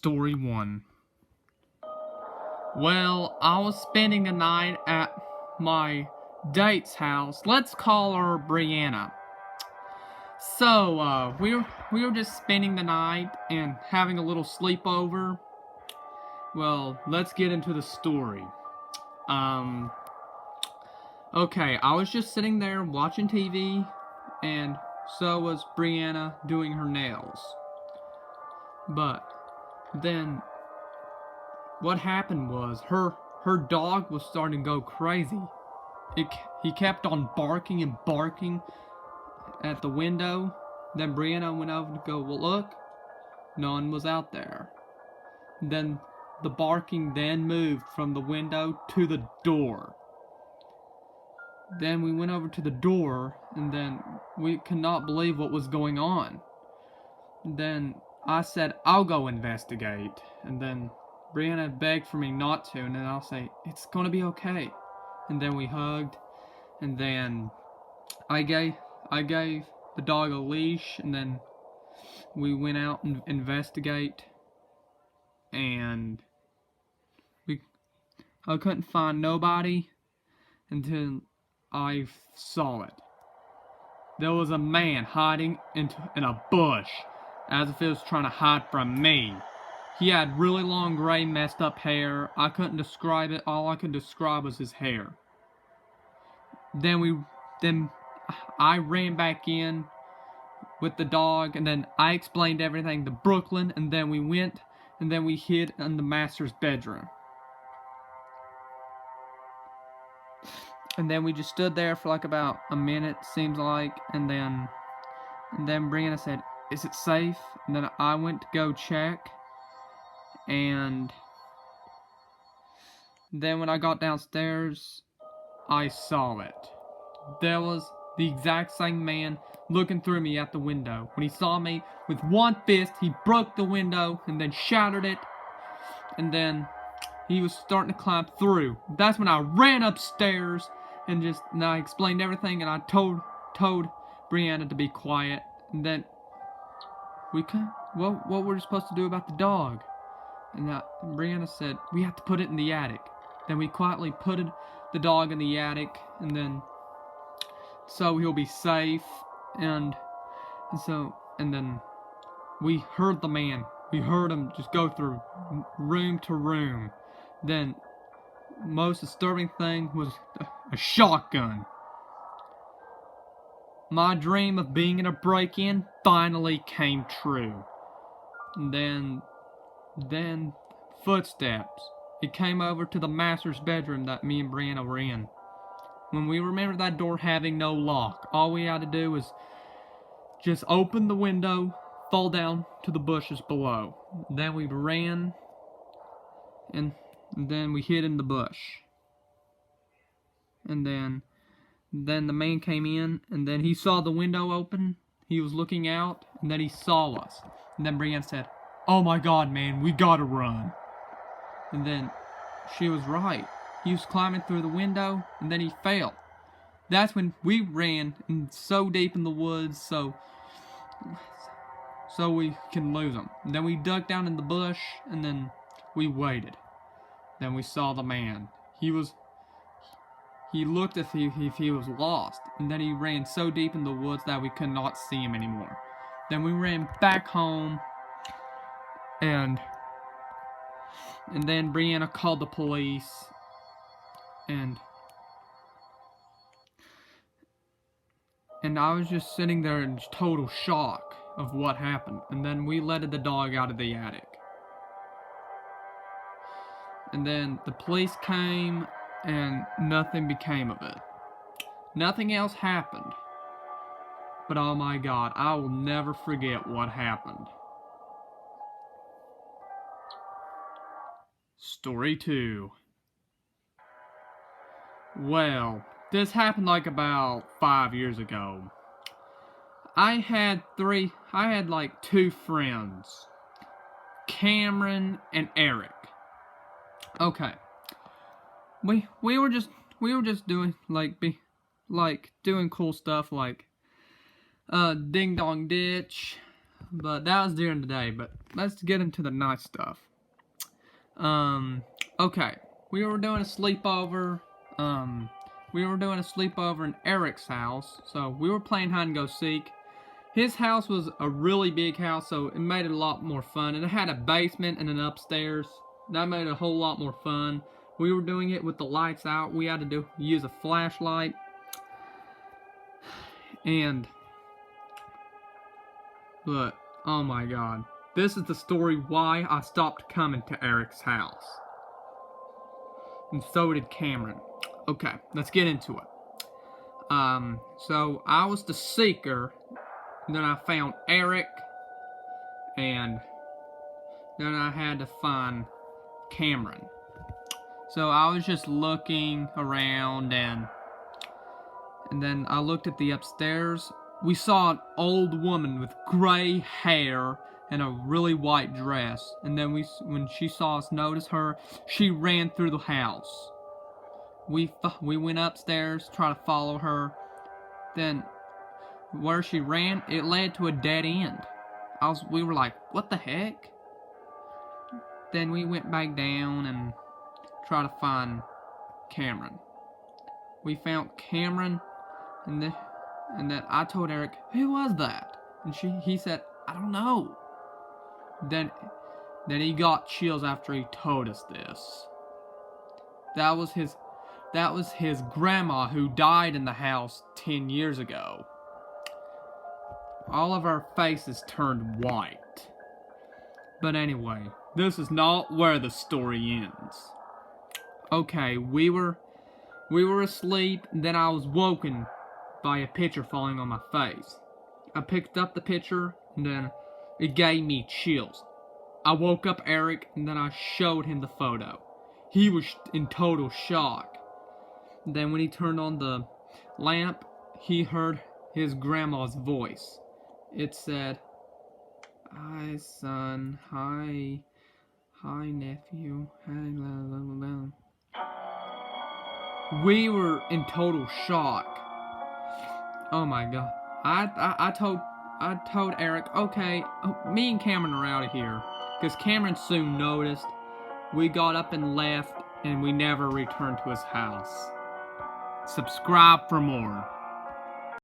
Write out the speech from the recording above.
Story 1. Well, I was spending the night at my date's house. Let's call her Brianna. So, we were just spending the night and having a little sleepover. Well, let's get into the story. Okay, I was just sitting there watching TV, and so was Brianna doing her nails. But then what happened was her dog was starting to go crazy. He kept on barking and barking at the window. Then Brianna went over to go, well, look, no one was out there. Then the barking then moved from the window to the door. Then we went over to the door, and then we could not believe what was going on. Then I said, I'll go investigate. And then Brianna begged for me not to, and then I'll say, it's gonna be okay. And then we hugged, and then I gave the dog a leash, and then we went out and investigate, and I couldn't find nobody until I saw it. There was a man hiding in a bush, as if he was trying to hide from me. He had really long gray messed up hair. I couldn't describe it. All I could describe was his hair. Then I ran back in with the dog, and then I explained everything to Brooklyn, and then we went, and then we hid in the master's bedroom. And then we just stood there for like about a minute, seems like, and then Brianna said, is it safe? And then I went to go check, and then when I got downstairs, I saw it. There was the exact same man looking through me at the window. When he saw me, with one fist, he broke the window and then shattered it, and then he was starting to climb through. That's when I ran upstairs and I explained everything, and I told Brianna to be quiet. And then what were we supposed to do about the dog? And Brianna said, we have to put it in the attic. Then we quietly put the dog in the attic, and then so he'll be safe. And then we heard the man. We heard him just go through room to room. Then most disturbing thing was a shotgun. My dream of being in a break-in finally came true. And then footsteps. It came over to the master's bedroom that me and Brianna were in. When we remembered that door having no lock, all we had to do was just open the window, fall down to the bushes below. Then we ran, and then we hid in the bush. And then the man came in, and then he saw the window open. He was looking out, and then he saw us. And then Brianna said, oh my God, man, we gotta run. And then she was right. He was climbing through the window, and then he fell. That's when we ran so deep in the woods, so we can lose him. And then we dug down in the bush, and then we waited. Then we saw the man. He looked as if he was lost, and then he ran so deep in the woods that we could not see him anymore. Then we ran back home, and then Brianna called the police, and I was just sitting there in total shock of what happened. And then we let the dog out of the attic. And then the police came, and nothing became of it. Nothing else happened. But oh my God, I will never forget what happened. Story 2. Well, this happened like about 5 years ago. I had like 2 friends, Cameron and Eric. Okay. We were just doing doing cool stuff like ding dong ditch, But that was during the day. But let's get into the night stuff. Okay. We were doing a sleepover. We were doing a sleepover in Eric's house. So we were playing hide and go seek. His house was a really big house, so it made it a lot more fun. And it had a basement and an upstairs. That made it a whole lot more fun. We were doing it with the lights out. We had to use a flashlight. But, oh my god. This is the story why I stopped coming to Eric's house. And so did Cameron. Okay, let's get into it. So I was the seeker. Then I found Eric. And then I had to find Cameron. So I was just looking around and then I looked at the upstairs. We saw an old woman with gray hair and a really white dress. And then when she saw us notice her, she ran through the house. We went upstairs, tried to follow her. Then where she ran, it led to a dead end. We were like, what the heck? Then we went back down and tried to find Cameron. We found Cameron, and then I told Eric, who was that? And he said, I don't know. Then he got chills after he told us this. That was his grandma who died in the house 10 years ago. All of our faces turned white. But anyway, this is not where the story ends. Okay, we were asleep, and then I was woken by a picture falling on my face. I picked up the picture, and then it gave me chills. I woke up Eric, and then I showed him the photo. He was in total shock. Then when he turned on the lamp, he heard his grandma's voice. It said, hi son, hi nephew, hi blah blah blah. We were in total shock. Oh my god. I told Eric, okay, me and Cameron are out of here. Because Cameron soon noticed. We got up and left, and we never returned to his house. Subscribe for more.